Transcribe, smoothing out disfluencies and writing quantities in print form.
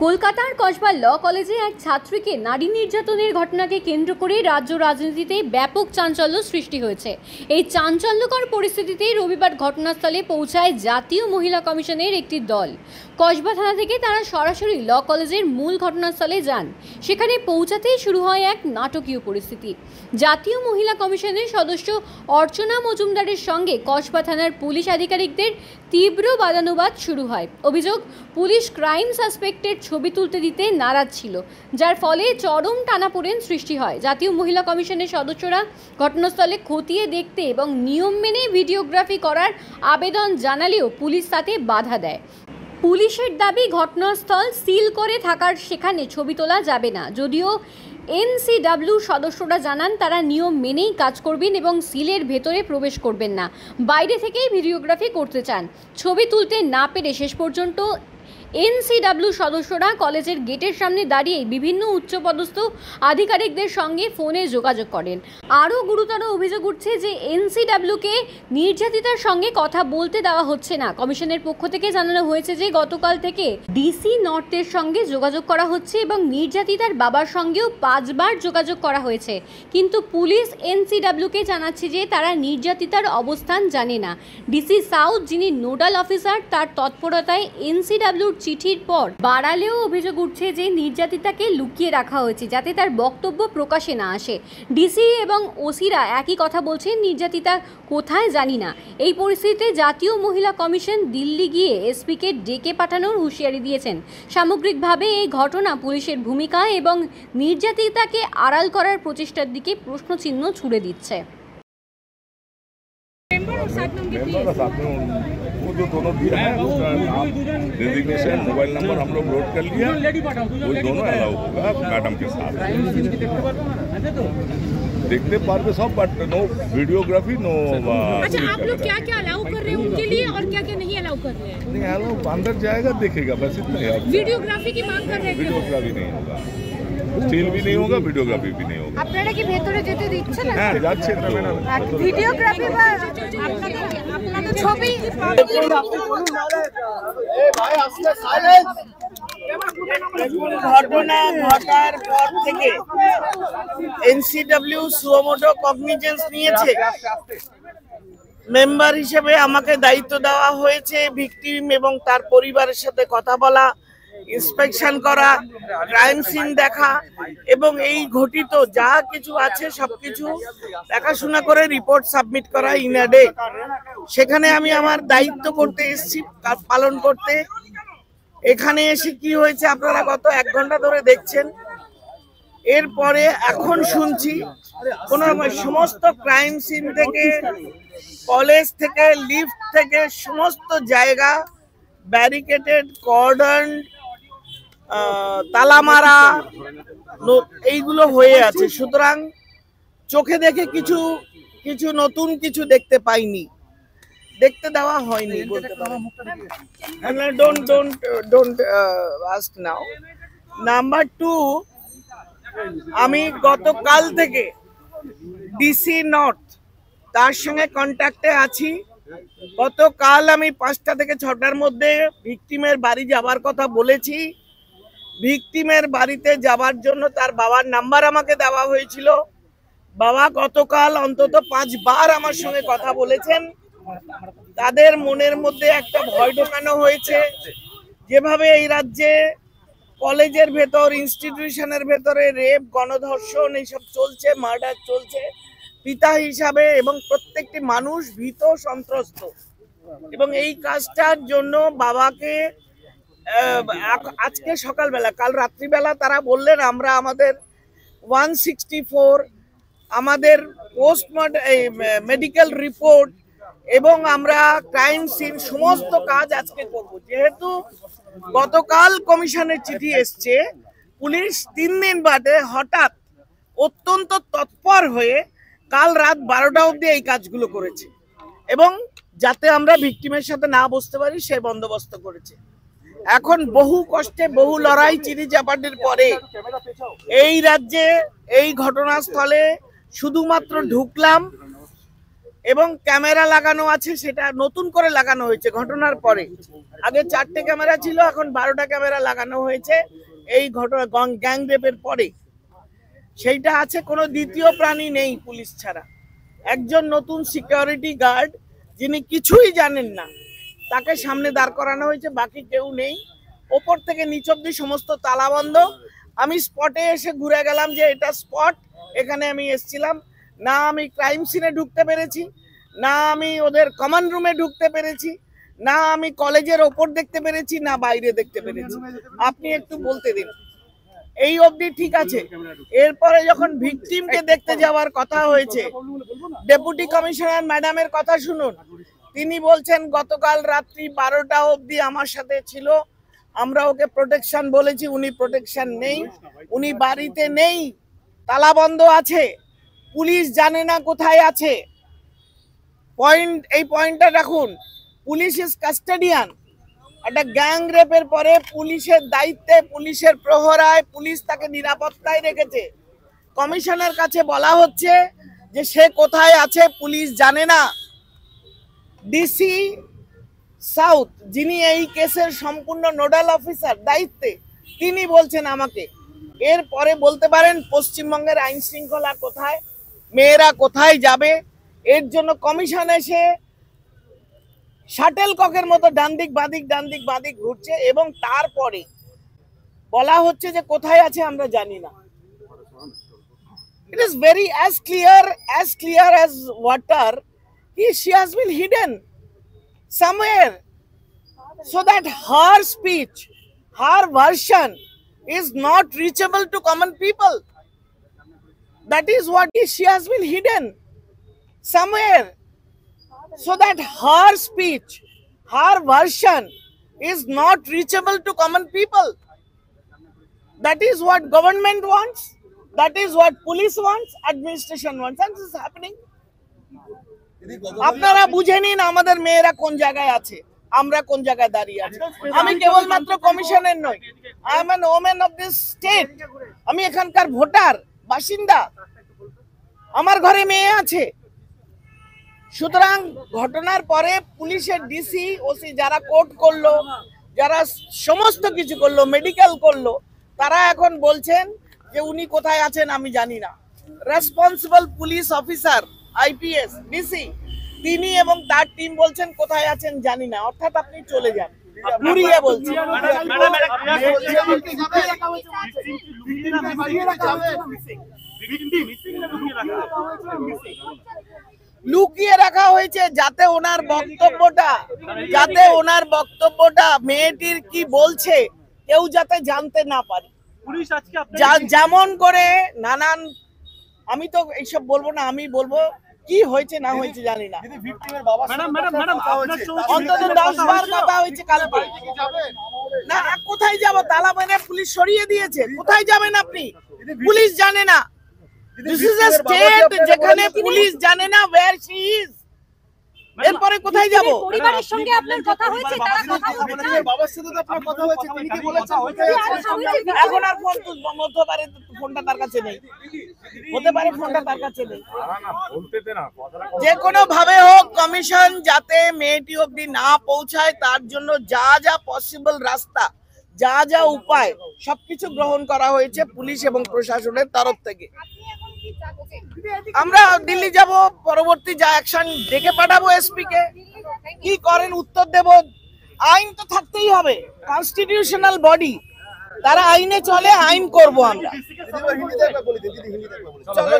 কলকাতার কসবা ল কলেজে এক ছাত্রীকে নারী নির্যাতনের ঘটনাকে কেন্দ্র করে রাজ্য রাজনীতিতে ব্যাপক চাঞ্চল্য সৃষ্টি হয়েছে। এই চাঞ্চল্যকর পরিস্থিতিতে রবিবার ঘটনাস্থলে পৌঁছায় জাতীয় মহিলা কমিশনের একটি দল। কসবা থানা থেকে তারা সরাসরি ল কলেজের মূল ঘটনাস্থলে যান। সেখানে পৌঁছাতেই শুরু হয় এক নাটকীয় পরিস্থিতি। জাতীয় মহিলা কমিশনের সদস্য অর্চনা মজুমদারের সঙ্গে কসবা থানার পুলিশ আধিকারিকদের তীব্র বাদানুবাদ শুরু হয়। অভিযোগ, পুলিশ ক্রাইম সাসপেক্টের ছবি তুলতে দিতে নারাজ ছিল, যার ফলে চরম টানাপোড়েন সৃষ্টি হয়। জাতীয় মহিলা কমিশনের সদস্যরা ঘটনাস্থলে খতিয়ে দেখতে এবং নিয়ম মেনে ভিডিওগ্রাফি করার আবেদন জানালেও পুলিশ তাতে বাধা দেয়। পুলিশের দাবি, ঘটনাস্থল সিল করে থাকার সেখানে ছবি তোলা যাবে না। যদিও NCW সদস্যরা জানান তারা নিয়ম মেনেই কাজ করবেন এবং সিলের ভেতরে প্রবেশ করবেন না, বাইরে থেকেই ভিডিওগ্রাফি করতে চান। ছবি তুলতে না পেরে শেষ পর্যন্ত NCW সদস্যরা কলেজের গেটের সামনে দাঁড়িয়ে বিভিন্ন উচ্চপদস্থ আধিকারিকদের সঙ্গে ফোনে যোগাযোগ করেন। আরও গুরুতর অভিযোগ উঠছে যে NCWকে নির্যাতিতার সঙ্গে কথা বলতে দেওয়া হচ্ছে না। কমিশনের পক্ষ থেকে জানানো হয়েছে যে গতকাল থেকে DC নর্থের সঙ্গে যোগাযোগ করা হচ্ছে এবং নির্যাতিতার বাবার সঙ্গেও 5 বার যোগাযোগ করা হয়েছে, কিন্তু পুলিশ NCWকে জানাচ্ছে যে তারা নির্যাতিতার অবস্থান জানে না। DC সাউথ, যিনি নোডাল অফিসার, তার তৎপরতায় NCWর চিঠির পর বাড়ালেও অভিযোগ উঠছে যে নির্যাতিতাকে লুকিয়ে রাখা হয়েছে যাতে তার বক্তব্য প্রকাশে না আসে। DC এবং ওসিরা একই কথা বলছেন, নির্যাতিতা কোথায় জানি না। এই পরিস্থিতিতে জাতীয় মহিলা কমিশন দিল্লি গিয়ে SPকে ডেকে পাঠানোর হুঁশিয়ারি দিয়েছেন। সামগ্রিকভাবে এই ঘটনা পুলিশের ভূমিকা এবং নির্যাতিতাকে আড়াল করার প্রচেষ্টার দিকে প্রশ্নচিহ্ন ছুড়ে দিচ্ছে। वो जो दोनों दिया है उसका नाम, डेजिग्नेशन, मोबाइल नंबर हम लोग नोट कर लिया, वो दोनों अलाउ होगा मैडम के साथ। देखते पारवे सब, बट नो वीडियोग्राफी, नो। अच्छा, आप लोग क्या क्या अलाउ कर रहे हैं उनके लिए और क्या क्या नहीं अलाउ कर रहे हैं? नहीं, अलाउ अंदर जाएगा देखेगा, बस इतना है। वीडियोग्राफी की मांग कर रहे हैं? वीडियोग्राफी नहीं होगा, স্টিল भी नहीं होगा, वीडियोग्राफी भी नहीं होगा। আপনারা কি ভেতরে যেতে দিচ্ছেন না? হ্যাঁ, যাচ্ছে না। ভিডিওগ্রাফি বা আপনাদের ছবি ঘটনা ঘটার পর থেকে NCW সুমোটো কগনিজেন্স নিয়েছে। মেম্বার হিসেবে আমাকে দায়িত্ব দেওয়া হয়েছে ভিকটিম এবং তার পরিবারের সাথে কথা বলা, ইন্সপেকশন করা, ক্রাইম সিন দেখা এবং এই ঘটিত যা কিছু আছে সবকিছু দেখাশোনা করে রিপোর্ট সাবমিট করা ইন আ ডে। সেখানে আমি আমার দায়িত্ব করতে এসেছি, পালন করতে। এখানে এসে কি হয়েছে আপনারা গত 1 ঘন্টা ধরে দেখছেন। এরপরে এখন শুনছি কোন সমস্ত ক্রাইম সিন থেকে, কলেজ থেকে, লিফট থেকে সমস্ত জায়গা ব্যারিকেটেড, কর্ডন, তালামারা এইগুলো হয়ে আছে। সুতরাং চোখে দেখে কিছু নতুন কিছু দেখতে পাইনি, দেখতে দেওয়া হয়নি বলতে পারেন। Don't ask now. নাম্বার 2, আমি গতকাল থেকে DC নর্থ তার সঙ্গে কন্ট্যাক্টে আছি। গতকাল আমি 5টা থেকে 6টার মধ্যে ভিকটিমের বাড়ি যাবার কথা বলেছি। ভিকটিমের বাড়িতে যাবার জন্য তার বাবার নাম্বার আমাকে দেওয়া হয়েছিল। বাবা গতকাল অন্তত 5 বার আমার সঙ্গে কথা বলেছেন। তাদের মনের মধ্যে একটা ভয় ঢোকানো হয়েছে, যেভাবে এই রাজ্যে কলেজের ভেতর, ইনস্টিটিউশনের ভেতরে রেপ, গণধর্ষণ এইসব চলছে, মার্ডার চলছে, পিতা হিসাবে এবং প্রত্যেকটি মানুষ ভীত, সন্ত্রস্ত। এবং এই কাজটার জন্য বাবাকে আজকে সকালবেলা, কাল রাত্রিবেলা তারা বললেন আমরা আমাদের 164, আমাদের মেডিকেল রিপোর্ট এবং আমরা ক্রাইম সিন সমস্ত কাজ আজকে করব। যেহেতু গতকাল কমিশনের চিঠি এসছে, পুলিশ 3 দিন বাদে হঠাৎ অত্যন্ত তৎপর হয়ে কাল রাত 12টা অবধি এই কাজগুলো করেছে এবং যাতে আমরা ভিকটিমের সাথে না বসতে পারি সে বন্দোবস্ত করেছে। এখন বহু কষ্টে, বহু লড়াই, চিনিচাপাটির পরে এই রাজ্যে এই ঘটনাস্থলে শুধুমাত্র ঢুকলাম এবং ক্যামেরা লাগানো আছে, সেটা নতুন করে লাগানো হয়েছে ঘটনার পরে। আগে 4টে ক্যামেরা ছিল, এখন 12টা ক্যামেরা লাগানো হয়েছে এই ঘটনা গ্যাং রেপের পরে। সেইটা আছে, কোনো দ্বিতীয় প্রাণী নেই পুলিশ ছাড়া। একজন নতুন সিকিউরিটি গার্ড যিনি কিছুই জানেন না, তাকে সামনে দাঁড় করানো হয়েছে, বাকি কেউ নেই। ওপর থেকে নিচ অব্দি সমস্ত তালা বন্ধ। আমি স্পটে এসে ঘুরে গেলাম যে এটা স্পট, এখানে আমি এসেছিলাম না। আমি ক্রাইম সিনে ঢুকতে পেরেছি না, আমি ওদের কমন রুমে ঢুকতে পেরেছি না, আমি কলেজের ওপর দেখতে পেরেছি না বাইরে দেখতে পেরেছি। আপনি একটু বলতে দিন, এই অবধি ঠিক আছে। এরপরে যখন ভিকটিমকে দেখতে যাওয়ার কথা হয়েছে, ডেপুটি কমিশনার ম্যাডামের কথা শুনুন। তিনি বলছেন গতকাল রাত্রি 12টা অবধি আমার সাথে ছিল, আমরা ওকে প্রোটেকশন বলেছি, উনি প্রোটেকশন নেই, উনি বাড়িতে নেই, তালা বন্ধ আছে, পুলিশ জানে না কোথায় আছে। এই পয়েন্টটা রাখুন, পুলিশ ইজ কাস্টোডিয়ান। একটা গ্যাং রেপের পরে পুলিশের দায়িত্বে, পুলিশের প্রহরায়, পুলিশ তাকে নিরাপত্তায় রেখেছে। কমিশনের কাছে বলা হচ্ছে যে সে কোথায় আছে পুলিশ জানে না। ডিসি সাউথ, যিনি এই কেসের সম্পূর্ণ নোডাল অফিসার দায়িত্বে, তিনি বলছেন আমাকে। এরপরে বলতে পারেন পশ্চিমবঙ্গের আইন শৃঙ্খলা কোথায়, মেয়েরা কোথায় যাবে? এর জন্য কমিশন এসে শাটেল ককের মতো ডান দিক বাদিক ঘুরছে, এবং তারপরে বলা হচ্ছে যে কোথায় আছে আমরা জানি না। It is very as clear as water. She has been hidden somewhere, so that her speech, her version is not reachable to common people. That is what she has been hidden somewhere, so that her speech, her version is not reachable to common people. That is what government wants, that is what police wants, administration wants, and this is happening. আপনারা বুঝে নিন আমাদের মেয়েরা কোন জায়গায় আছে, আমরা কোন জায়গায় দাঁড়িয়ে আছি। আমি কেবলমাত্র কমিশনের নই, I am an women of this state. আমি এখানকার ভোটার, বাসিন্দা, আমার ঘরে মেয়ে আছে। সুতরাং ঘটনার পরে পুলিশের ডিসি, ওসি যারা কোর্ট করলো, যারা সমস্ত কিছু করলো, মেডিকেল করলো, তারা এখন বলছেন যে উনি কোথায় আছেন আমি জানি না। Responsible police officer, IPS, DC, তিনি এবং তার টিম বলছেন কোথায় আছেন জানি না। অর্থাৎ আপনি চলে যান, ঘুরিয়ে বলছেন। লুকিয়ে রাখা হয়েছে যাতে ওনার বক্তব্যটা মেয়েটির কি বলছে কেউ যাতে জানতে না পারে। যেমন করে নানান, আমি তো এইসব বলবো না, আমি বলবো কি হয়েছে না হয়েছে জানি না। অন্তত 10 বার কথা হয়েছে কালকে। না, কোথায় যাব? তালা মেরে পুলিশ সরিয়ে দিয়েছে, কোথায় যাবেন আপনি? পুলিশ জানে না। This is a state যেখানে পুলিশ জানে না where she is। এরপরে কোথায় যাব? পরিবারের সঙ্গে আপনার কথা হয়েছে? তারা কথা বলেছে? বাবার সাথে তো আপনার কথা হয়েছে, তিনি কি বলেছেন? এখন আর ফোন হতে পারে, ফোনটা তার কাছে নেই, হতে পারে ফোনটা তার কাছে নেই। যে কোনো ভাবে হোক কমিশন যাতে মেয়েটি অবধি না পৌঁছায় তার জন্য যা যা পসিবল রাস্তা, যা যা উপায় সবকিছু গ্রহণ করা হয়েছে পুলিশ এবং প্রশাসনের তরফ থেকে। আমরা দিল্লি যাব, পরবর্তী যা অ্যাকশন ডেকে পাঠাবো এসপি কে, কি করেন উত্তর দেব। আইন তো থাকতেই হবে, কনস্টিটিউশনাল বডি, তারা আইনে চলে, আইন করব আমরা। হিন্দিতে একবার বলে দিন, দিদি হিন্দিতে একবার বলে দিন। চলো।